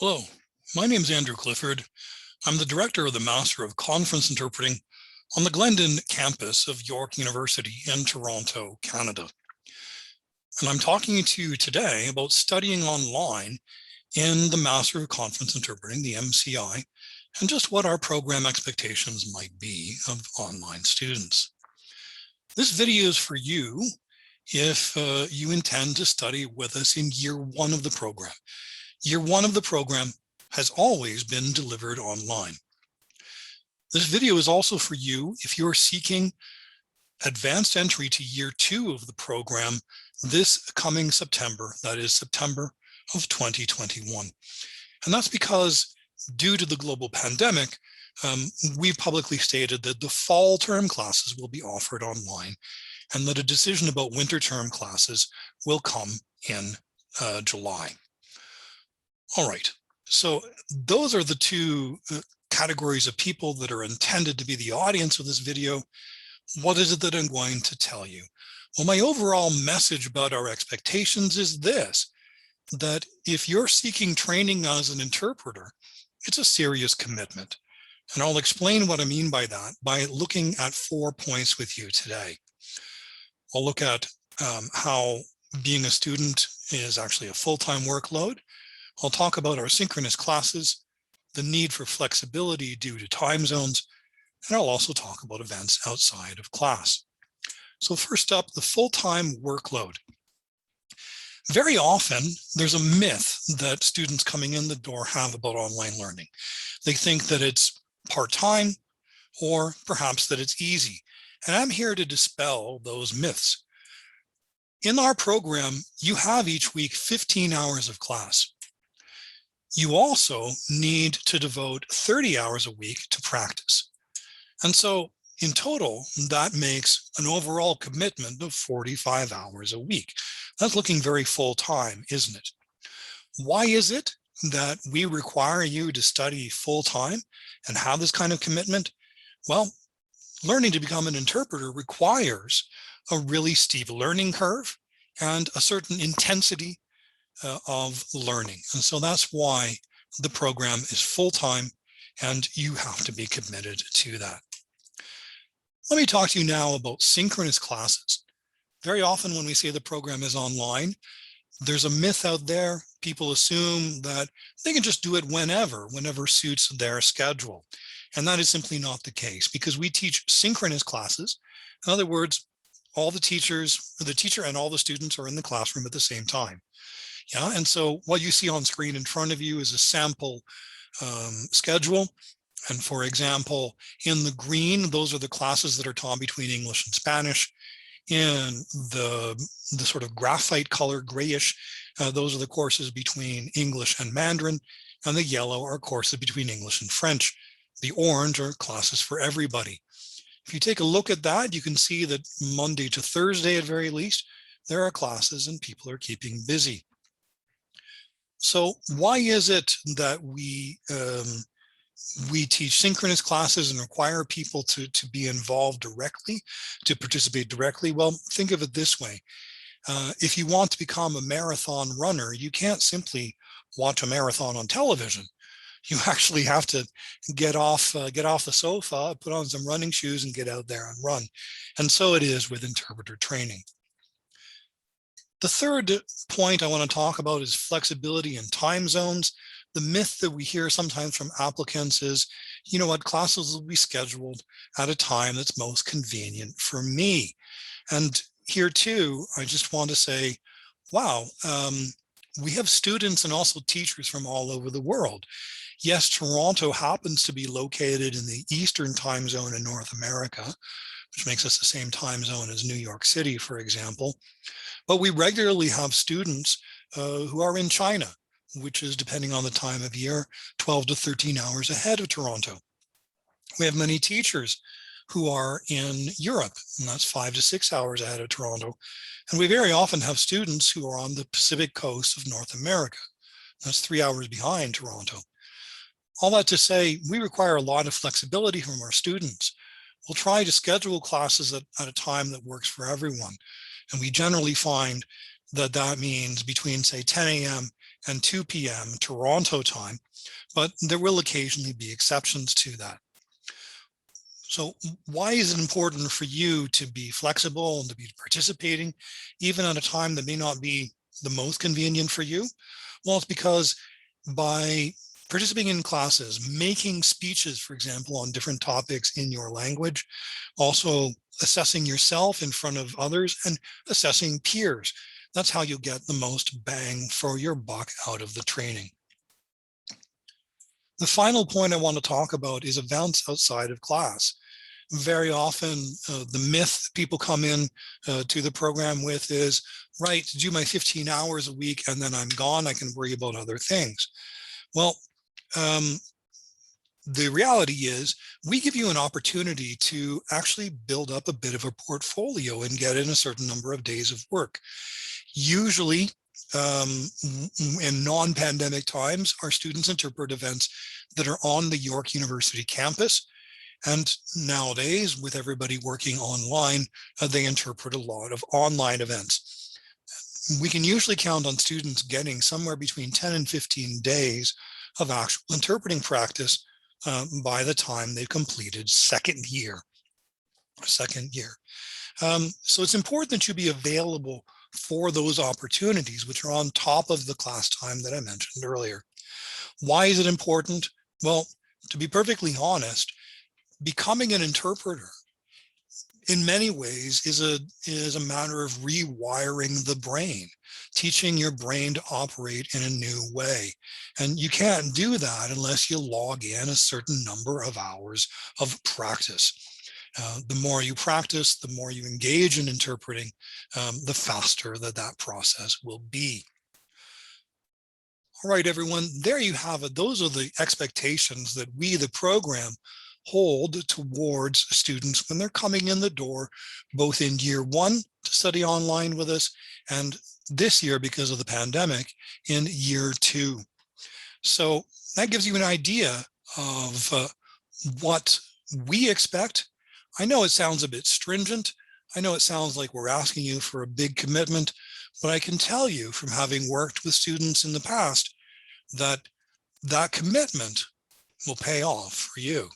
Hello, my name is Andrew Clifford. I'm the director of the Master of Conference Interpreting on the Glendon campus of York University in Toronto, Canada. And I'm talking to you today about studying online in the Master of Conference Interpreting, the MCI, and just what our program expectations might be of online students. This video is for you if you intend to study with us in year one of the program. Year one of the program has always been delivered online. This video is also for you if you're seeking advanced entry to year two of the program this coming September, that is September of 2021. And that's because due to the global pandemic, we've publicly stated that the fall term classes will be offered online and that a decision about winter term classes will come in July. All right, so those are the two categories of people that are intended to be the audience of this video. What is it that I'm going to tell you? Well, my overall message about our expectations is this, that if you're seeking training as an interpreter, it's a serious commitment. And I'll explain what I mean by that by looking at 4 points with you today. I'll look at how being a student is actually a full-time workload. I'll talk about our synchronous classes, the need for flexibility due to time zones, and I'll also talk about events outside of class. So first up, the full-time workload. Very often, there's a myth that students coming in the door have about online learning. They think that it's part-time or perhaps that it's easy. And I'm here to dispel those myths. In our program, you have each week 15 hours of class. You also need to devote 30 hours a week to practice. And so in total, that makes an overall commitment of 45 hours a week. That's looking very full time, isn't it? Why is it that we require you to study full time and have this kind of commitment? Well, learning to become an interpreter requires a really steep learning curve and a certain intensity of learning. And so that's why the program is full-time and you have to be committed to that. Let me talk to you now about synchronous classes. Very often when we say the program is online, there's a myth out there. People assume that they can just do it whenever suits their schedule. And that is simply not the case because we teach synchronous classes. In other words, all the teachers, the teacher and all the students are in the classroom at the same time. Yeah, and so what you see on screen in front of you is a sample schedule. And for example, in the green, those are the classes that are taught between English and Spanish. In the sort of graphite color, grayish, those are the courses between English and Mandarin. And the yellow are courses between English and French. The orange are classes for everybody. If you take a look at that, you can see that Monday to Thursday, at very least, there are classes and people are keeping busy. So why is it that we teach synchronous classes and require people to be involved directly, to participate directly? Well, think of it this way. If you want to become a marathon runner, you can't simply watch a marathon on television. You actually have to get off the sofa, put on some running shoes and get out there and run. And so it is with interpreter training. The third point I want to talk about is flexibility in time zones. The myth that we hear sometimes from applicants is, you know what, classes will be scheduled at a time that's most convenient for me. And here too, I just want to say, wow, we have students and also teachers from all over the world. Yes, Toronto happens to be located in the Eastern time zone in North America, which makes us the same time zone as New York City, for example. But we regularly have students who are in China, which is, depending on the time of year, 12 to 13 hours ahead of Toronto. We have many teachers who are in Europe, and that's 5 to 6 hours ahead of Toronto. And we very often have students who are on the Pacific coast of North America. That's 3 hours behind Toronto. All that to say, we require a lot of flexibility from our students. We'll try to schedule classes at a time that works for everyone. And we generally find that that means between, say, 10 a.m. and 2 p.m. Toronto time, but there will occasionally be exceptions to that. So why is it important for you to be flexible and to be participating, even at a time that may not be the most convenient for you? Well, it's because by participating in classes, making speeches, for example, on different topics in your language, also assessing yourself in front of others and assessing peers. That's how you get the most bang for your buck out of the training. The final point I want to talk about is events outside of class. Very often, the myth people come in to the program with is, right, to do my 15 hours a week and then I'm gone, I can worry about other things. Well, the reality is we give you an opportunity to actually build up a bit of a portfolio and get in a certain number of days of work. Usually, in non-pandemic times, our students interpret events that are on the York University campus. And nowadays, with everybody working online, they interpret a lot of online events. We can usually count on students getting somewhere between 10 and 15 days of actual interpreting practice by the time they've completed second year. So it's important that you be available for those opportunities, which are on top of the class time that I mentioned earlier. Why is it important? Well, to be perfectly honest, becoming an interpreter in many ways is a matter of rewiring the brain, teaching your brain to operate in a new way. And you can't do that unless you log in a certain number of hours of practice. The more you practice, the more you engage in interpreting, the faster that process will be. All right, everyone, there you have it. Those are the expectations that we, the program, hold towards students when they're coming in the door, both in year one to study online with us, and this year, because of the pandemic, in year two. So that gives you an idea of what we expect. I know it sounds a bit stringent. I know it sounds like we're asking you for a big commitment, but I can tell you from having worked with students in the past that that commitment will pay off for you.